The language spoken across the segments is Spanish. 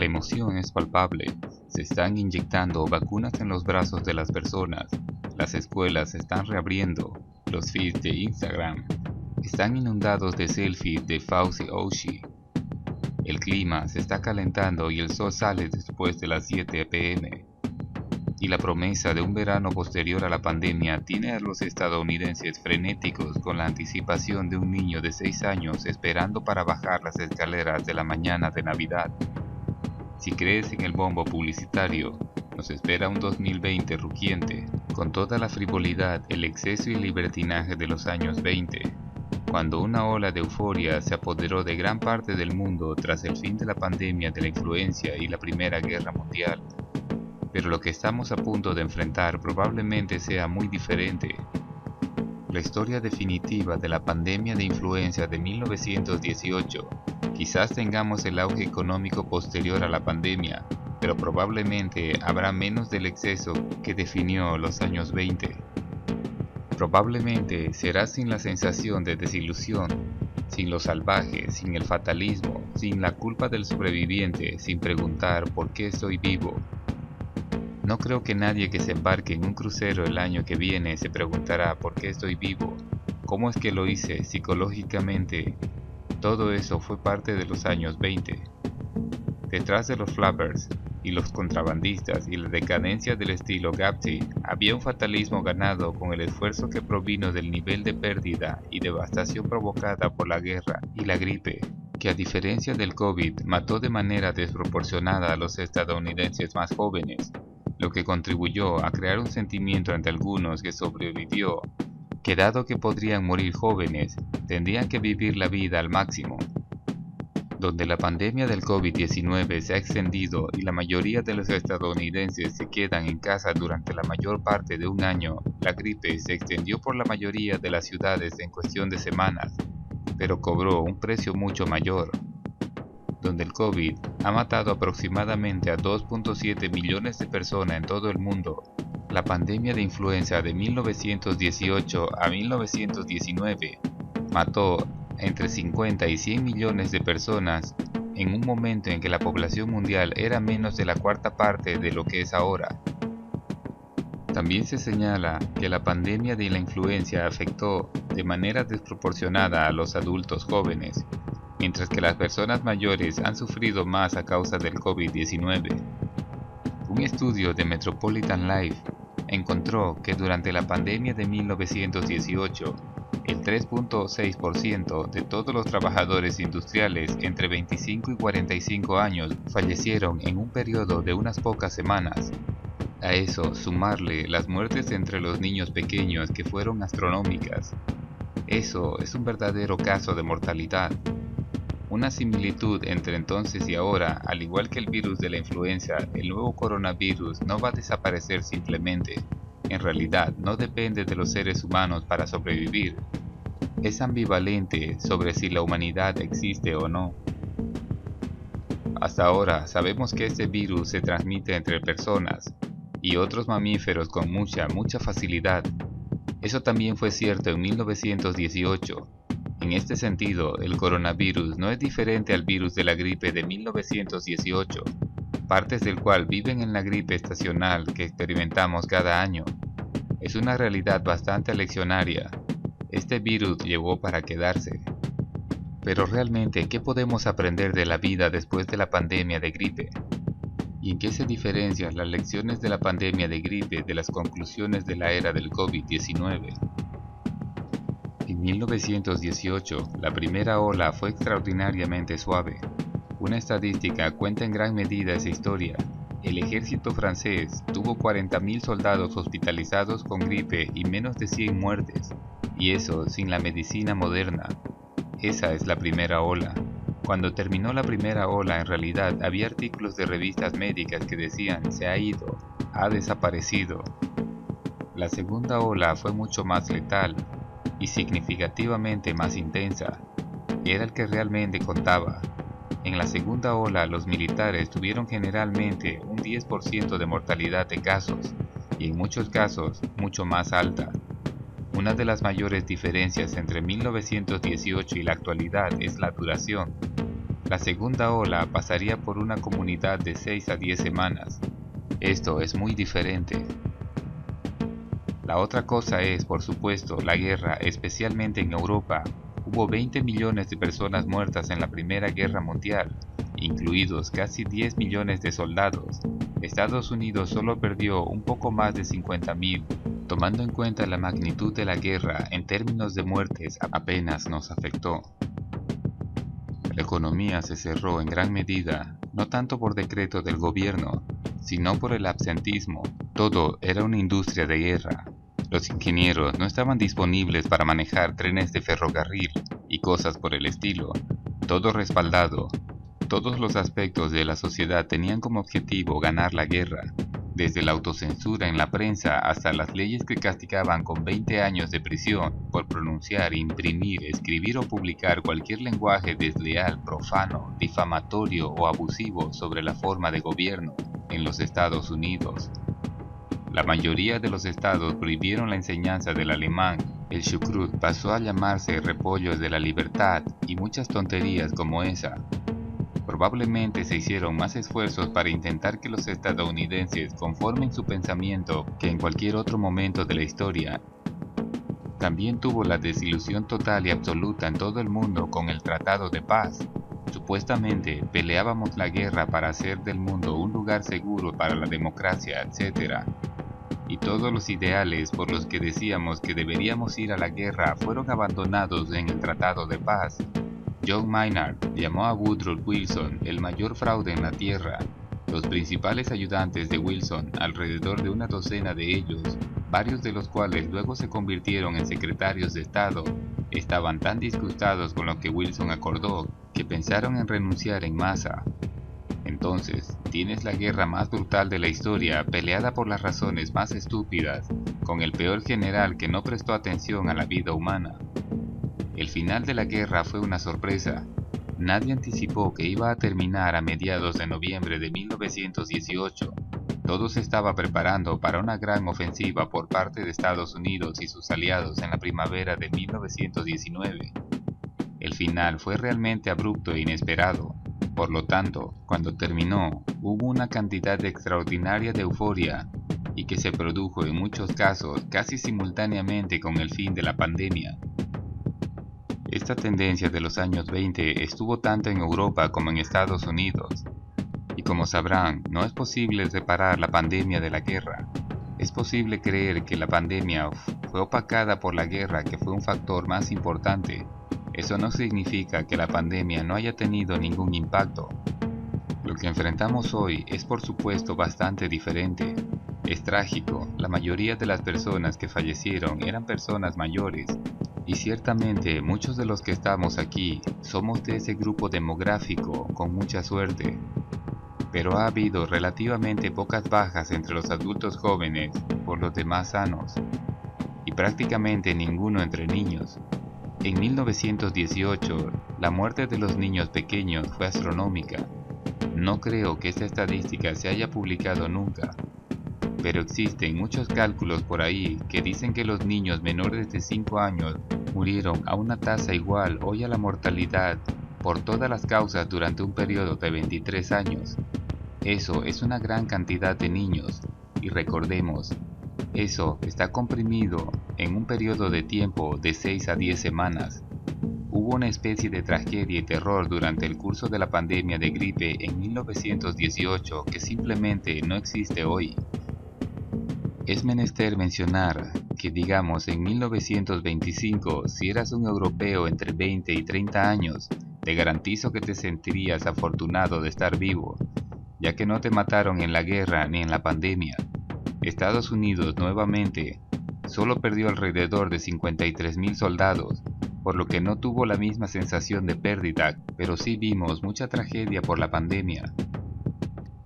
La emoción es palpable. Se están inyectando vacunas en los brazos de las personas. Las escuelas se están reabriendo. Los feeds de Instagram están inundados de selfies de Fauci Oshi. El clima se está calentando y el sol sale después de las 7 p.m. Y la promesa de un verano posterior a la pandemia tiene a los estadounidenses frenéticos con la anticipación de un niño de 6 años esperando para bajar las escaleras de la mañana de Navidad. Si crees en el bombo publicitario, nos espera un 2020 rugiente, con toda la frivolidad, el exceso y libertinaje de los años 20, cuando una ola de euforia se apoderó de gran parte del mundo tras el fin de la pandemia de la influencia y la Primera Guerra Mundial. Pero lo que estamos a punto de enfrentar probablemente sea muy diferente. La historia definitiva de la pandemia de influenza de 1918. Quizás tengamos el auge económico posterior a la pandemia, pero probablemente habrá menos del exceso que definió los años 20. Probablemente será sin la sensación de desilusión, sin lo salvaje, sin el fatalismo, sin la culpa del sobreviviente, sin preguntar por qué estoy vivo. No creo que nadie que se embarque en un crucero el año que viene se preguntará por qué estoy vivo, cómo es que lo hice psicológicamente. Todo eso fue parte de los años 20. Detrás de los flappers y los contrabandistas y la decadencia del estilo Gapti, había un fatalismo ganado con el esfuerzo que provino del nivel de pérdida y devastación provocada por la guerra y la gripe, que a diferencia del COVID mató de manera desproporcionada a los estadounidenses más jóvenes, lo que contribuyó a crear un sentimiento entre algunos que sobrevivió, que dado que podrían morir jóvenes, tendrían que vivir la vida al máximo. Donde la pandemia del COVID-19 se ha extendido y la mayoría de los estadounidenses se quedan en casa durante la mayor parte de un año, la gripe se extendió por la mayoría de las ciudades en cuestión de semanas, pero cobró un precio mucho mayor. Donde el COVID ha matado aproximadamente a 2.7 millones de personas en todo el mundo, la pandemia de influenza de 1918 a 1919 mató entre 50 y 100 millones de personas en un momento en que la población mundial era menos de la cuarta parte de lo que es ahora. También se señala que la pandemia de la influenza afectó de manera desproporcionada a los adultos jóvenes, mientras que las personas mayores han sufrido más a causa del COVID-19. Un estudio de Metropolitan Life encontró que durante la pandemia de 1918, el 3.6% de todos los trabajadores industriales entre 25 y 45 años fallecieron en un periodo de unas pocas semanas. A eso sumarle las muertes entre los niños pequeños que fueron astronómicas. Eso es un verdadero caso de mortalidad. Una similitud entre entonces y ahora, al igual que el virus de la influenza, el nuevo coronavirus no va a desaparecer simplemente. En realidad, no depende de los seres humanos para sobrevivir. Es ambivalente sobre si la humanidad existe o no. Hasta ahora sabemos que este virus se transmite entre personas y otros mamíferos con mucha facilidad. Eso también fue cierto en 1918. En este sentido, el coronavirus no es diferente al virus de la gripe de 1918, partes del cual viven en la gripe estacional que experimentamos cada año. Es una realidad bastante leccionaria. Este virus llegó para quedarse. Pero realmente, ¿qué podemos aprender de la vida después de la pandemia de gripe? ¿Y en qué se diferencian las lecciones de la pandemia de gripe de las conclusiones de la era del COVID-19? En 1918, la primera ola fue extraordinariamente suave. Una estadística cuenta en gran medida esa historia. El ejército francés tuvo 40.000 soldados hospitalizados con gripe y menos de 100 muertes, y eso sin la medicina moderna. Esa es la primera ola. Cuando terminó la primera ola, en realidad había artículos de revistas médicas que decían se ha ido, ha desaparecido. La segunda ola fue mucho más letal y significativamente más intensa. Era el que realmente contaba. En la segunda ola, los militares tuvieron generalmente un 10% de mortalidad de casos, y en muchos casos mucho más alta. Una de las mayores diferencias entre 1918 y la actualidad es la duración. La segunda ola pasaría por una comunidad de 6 a 10 semanas. Esto es muy diferente. La otra cosa es, por supuesto, la guerra, especialmente en Europa. Hubo 20 millones de personas muertas en la Primera Guerra Mundial, incluidos casi 10 millones de soldados. Estados Unidos solo perdió un poco más de 50.000. Tomando en cuenta la magnitud de la guerra en términos de muertes, apenas nos afectó. La economía se cerró en gran medida, no tanto por decreto del gobierno, sino por el absentismo. Todo era una industria de guerra. Los ingenieros no estaban disponibles para manejar trenes de ferrocarril y cosas por el estilo. Todo respaldado. Todos los aspectos de la sociedad tenían como objetivo ganar la guerra, desde la autocensura en la prensa hasta las leyes que castigaban con 20 años de prisión por pronunciar, imprimir, escribir o publicar cualquier lenguaje desleal, profano, difamatorio o abusivo sobre la forma de gobierno en los Estados Unidos. La mayoría de los estados prohibieron la enseñanza del alemán. El chucrut pasó a llamarse repollos de la libertad y muchas tonterías como esa. Probablemente se hicieron más esfuerzos para intentar que los estadounidenses conformen su pensamiento que en cualquier otro momento de la historia. También tuvo la desilusión total y absoluta en todo el mundo con el Tratado de Paz. Supuestamente peleábamos la guerra para hacer del mundo un lugar seguro para la democracia, etc. Y todos los ideales por los que decíamos que deberíamos ir a la guerra fueron abandonados en el Tratado de Paz. John Maynard llamó a Woodrow Wilson el mayor fraude en la Tierra. Los principales ayudantes de Wilson, alrededor de una docena de ellos, varios de los cuales luego se convirtieron en secretarios de Estado, estaban tan disgustados con lo que Wilson acordó que pensaron en renunciar en masa. Entonces, tienes la guerra más brutal de la historia, peleada por las razones más estúpidas, con el peor general que no prestó atención a la vida humana. El final de la guerra fue una sorpresa. Nadie anticipó que iba a terminar a mediados de noviembre de 1918. Todo se estaba preparando para una gran ofensiva por parte de Estados Unidos y sus aliados en la primavera de 1919. El final fue realmente abrupto e inesperado. Por lo tanto, cuando terminó, hubo una cantidad extraordinaria de euforia, y que se produjo en muchos casos casi simultáneamente con el fin de la pandemia. Esta tendencia de los años 20 estuvo tanto en Europa como en Estados Unidos. Y como sabrán, no es posible separar la pandemia de la guerra. Es posible creer que la pandemia fue opacada por la guerra, que fue un factor más importante. Eso no significa que la pandemia no haya tenido ningún impacto. Lo que enfrentamos hoy es por supuesto bastante diferente. Es trágico, la mayoría de las personas que fallecieron eran personas mayores, y ciertamente muchos de los que estamos aquí somos de ese grupo demográfico con mucha suerte. Pero ha habido relativamente pocas bajas entre los adultos jóvenes por los demás sanos, y prácticamente ninguno entre niños. En 1918, la muerte de los niños pequeños fue astronómica. No creo que esta estadística se haya publicado nunca, pero existen muchos cálculos por ahí que dicen que los niños menores de 5 años murieron a una tasa igual hoy a la mortalidad por todas las causas durante un periodo de 23 años. Eso es una gran cantidad de niños, y recordemos, eso está comprimido en un periodo de tiempo de 6 a 10 semanas. Hubo una especie de tragedia y terror durante el curso de la pandemia de gripe en 1918 que simplemente no existe hoy. Es menester mencionar que, digamos, en 1925, si eras un europeo entre 20 y 30 años, te garantizo que te sentirías afortunado de estar vivo, ya que no te mataron en la guerra ni en la pandemia. Estados Unidos nuevamente solo perdió alrededor de 53.000 soldados, por lo que no tuvo la misma sensación de pérdida, pero sí vimos mucha tragedia por la pandemia.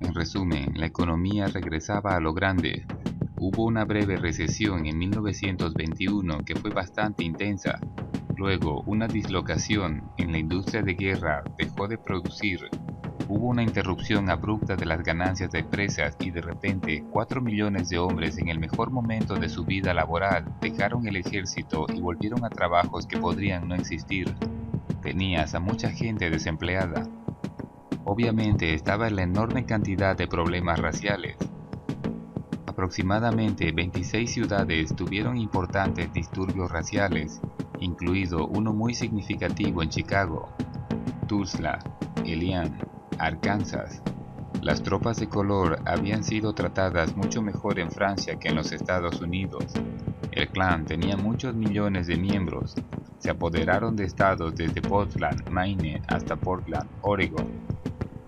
En resumen, la economía regresaba a lo grande. Hubo una breve recesión en 1921 que fue bastante intensa. Luego, una dislocación en la industria de guerra dejó de producir. Hubo una interrupción abrupta de las ganancias de empresas y de repente 4 millones de hombres en el mejor momento de su vida laboral dejaron el ejército y volvieron a trabajos que podrían no existir. Tenías a mucha gente desempleada. obviamente estaba la enorme cantidad de problemas raciales. Aproximadamente 26 ciudades tuvieron importantes disturbios raciales, incluido uno muy significativo en Chicago, Tulsa, Elian, Arkansas. Las tropas de color habían sido tratadas mucho mejor en Francia que en los Estados Unidos. El Klan tenía muchos millones de miembros. Se apoderaron de estados desde Portland, Maine, hasta Portland, Oregon.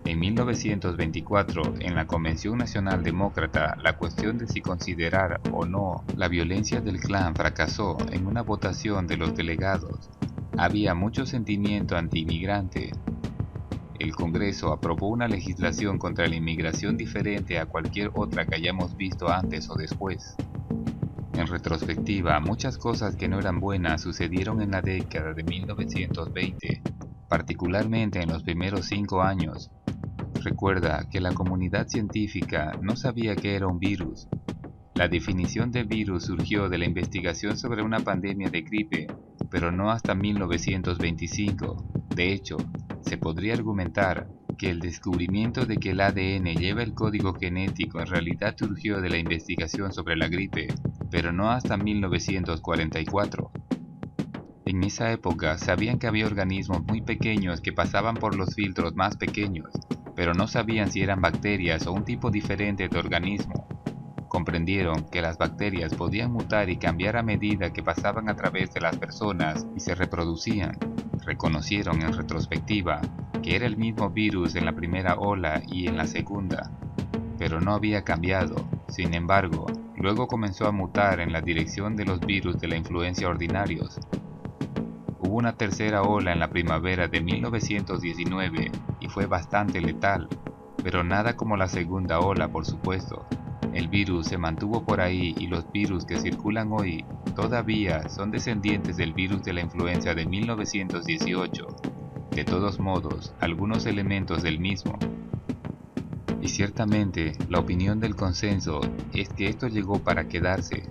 En 1924, en la Convención Nacional Demócrata, la cuestión de si considerar o no la violencia del Klan fracasó en una votación de los delegados. Había mucho sentimiento anti-inmigrante. El Congreso aprobó una legislación contra la inmigración diferente a cualquier otra que hayamos visto antes o después. En retrospectiva, muchas cosas que no eran buenas sucedieron en la década de 1920, particularmente en los primeros 5 años. Recuerda que la comunidad científica no sabía qué era un virus. La definición de virus surgió de la investigación sobre una pandemia de gripe, pero no hasta 1925. De hecho, se podría argumentar que el descubrimiento de que el ADN lleva el código genético en realidad surgió de la investigación sobre la gripe, pero no hasta 1944. En esa época sabían que había organismos muy pequeños que pasaban por los filtros más pequeños, pero no sabían si eran bacterias o un tipo diferente de organismo. Comprendieron que las bacterias podían mutar y cambiar a medida que pasaban a través de las personas y se reproducían. Reconocieron en retrospectiva que era el mismo virus en la primera ola y en la segunda, pero no había cambiado. Sin embargo, luego comenzó a mutar en la dirección de los virus de la influenza ordinarios. Hubo una tercera ola en la primavera de 1919 y fue bastante letal, pero nada como la segunda ola, por supuesto. El virus se mantuvo por ahí y los virus que circulan hoy todavía son descendientes del virus de la influenza de 1918. De todos modos, algunos elementos del mismo. Y ciertamente, la opinión del consenso es que esto llegó para quedarse.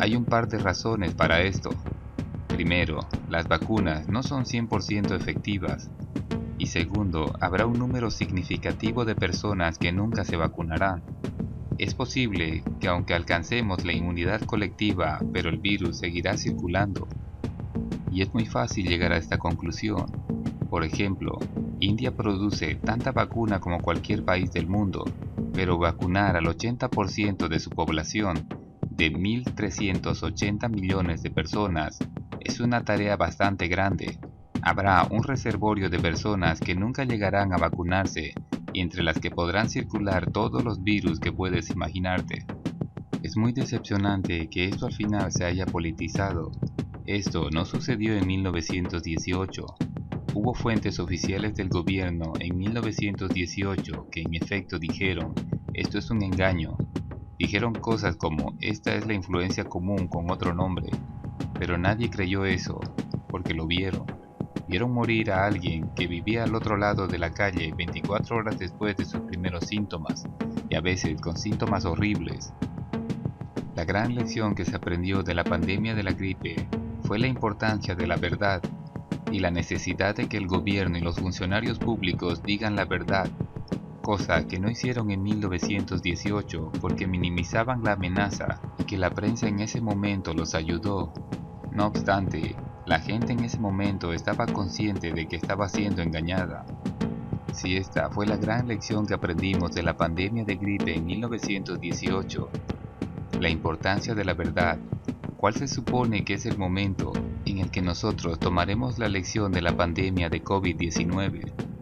Hay un par de razones para esto. Primero, las vacunas no son 100% efectivas. Y segundo, habrá un número significativo de personas que nunca se vacunarán. Es posible que aunque alcancemos la inmunidad colectiva, pero el virus seguirá circulando. Y es muy fácil llegar a esta conclusión. Por ejemplo, India produce tanta vacuna como cualquier país del mundo, pero vacunar al 80% de su población, de 1.380 millones de personas, es una tarea bastante grande. Habrá un reservorio de personas que nunca llegarán a vacunarse y entre las que podrán circular todos los virus que puedes imaginarte. Es muy decepcionante que esto al final se haya politizado. Esto no sucedió en 1918. Hubo fuentes oficiales del gobierno en 1918 que en efecto dijeron, esto es un engaño. Dijeron cosas como, esta es la influencia común con otro nombre. Pero nadie creyó eso, porque lo vieron. Vieron morir a alguien que vivía al otro lado de la calle 24 horas después de sus primeros síntomas, y a veces con síntomas horribles. La gran lección que se aprendió de la pandemia de la gripe fue la importancia de la verdad y la necesidad de que el gobierno y los funcionarios públicos digan la verdad, cosa que no hicieron en 1918 porque minimizaban la amenaza y que la prensa en ese momento los ayudó. No obstante, la gente en ese momento estaba consciente de que estaba siendo engañada. Si esta fue la gran lección que aprendimos de la pandemia de gripe en 1918, la importancia de la verdad, ¿cuál se supone que es el momento en el que nosotros tomaremos la lección de la pandemia de COVID-19?